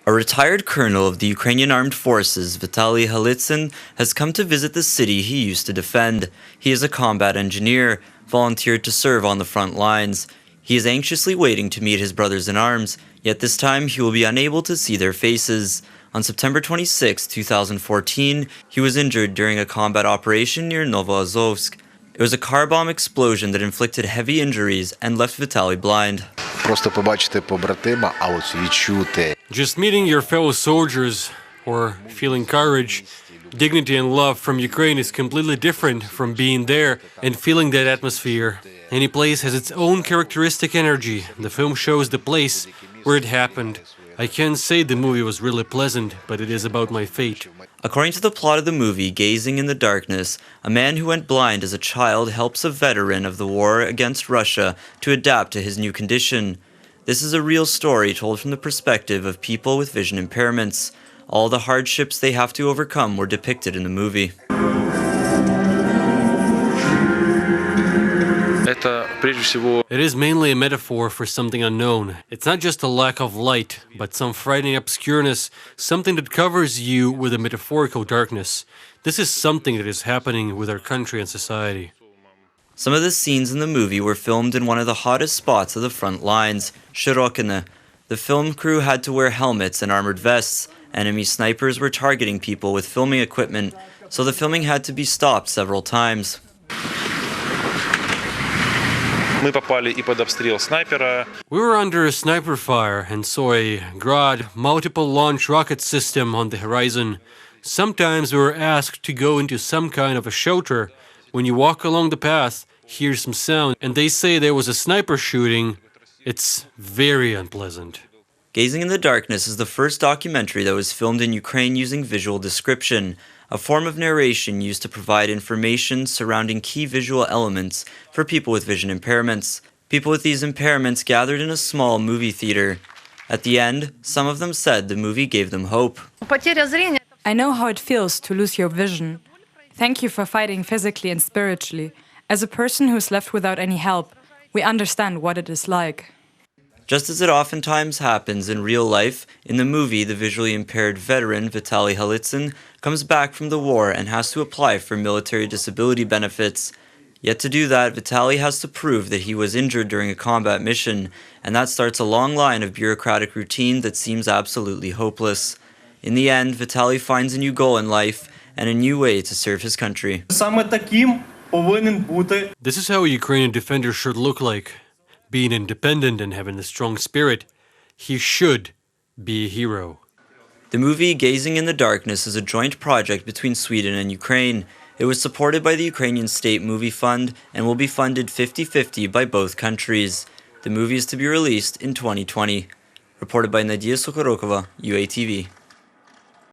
A retired colonel of the Ukrainian armed forces, Vitalii Halytsyn, has come to visit the city he used to defend. He is a combat engineer, volunteered to serve on the front lines. He is anxiously waiting to meet his brothers in arms, yet this time he will be unable to see their faces. On September 26, 2014, he was injured during a combat operation near Novoazovsk. It was a car bomb explosion that inflicted heavy injuries and left Vitalii blind. Just meeting your fellow soldiers or feeling courage, dignity and love from Ukraine is completely different from being there and feeling that atmosphere. Any place has its own characteristic energy. The film shows the place where it happened. I can't say the movie was really pleasant, but it is about my fate. According to the plot of the movie, Gazing in the Darkness, a man who went blind as a child helps a veteran of the war against Russia to adapt to his new condition. This is a real story told from the perspective of people with vision impairments. All the hardships they have to overcome were depicted in the movie. It is mainly a metaphor for something unknown. It's not just a lack of light, but some frightening obscureness, something that covers you with a metaphorical darkness. This is something that is happening with our country and society. Some of the scenes in the movie were filmed in one of the hottest spots of the front lines, Shirokine. The film crew had to wear helmets and armored vests. Enemy snipers were targeting people with filming equipment, so the filming had to be stopped several times. We were under a sniper fire and saw a Grad multiple launch rocket system on the horizon. Sometimes we were asked to go into some kind of a shelter. When you walk along the path, hear some sound, and they say there was a sniper shooting. It's very unpleasant. Gazing in the Darkness is the first documentary that was filmed in Ukraine using visual description, a form of narration used to provide information surrounding key visual elements for people with vision impairments. People with these impairments gathered in a small movie theater. At the end, some of them said the movie gave them hope. I know how it feels to lose your vision. Thank you for fighting physically and spiritually. As a person who's left without any help, we understand what it is like. Just as it oftentimes happens in real life, in the movie, the visually impaired veteran Vitalii Halytsyn comes back from the war and has to apply for military disability benefits. Yet to do that, Vitalii has to prove that he was injured during a combat mission, and that starts a long line of bureaucratic routine that seems absolutely hopeless. In the end, Vitalii finds a new goal in life and a new way to serve his country. This is how a Ukrainian defender should look like. Being independent and having a strong spirit, he should be a hero. The movie Gazing in the Darkness is a joint project between Sweden and Ukraine. It was supported by the Ukrainian State Movie Fund and will be funded 50-50 by both countries. The movie is to be released in 2020. Reported by Nadia Sokorokova, UATV.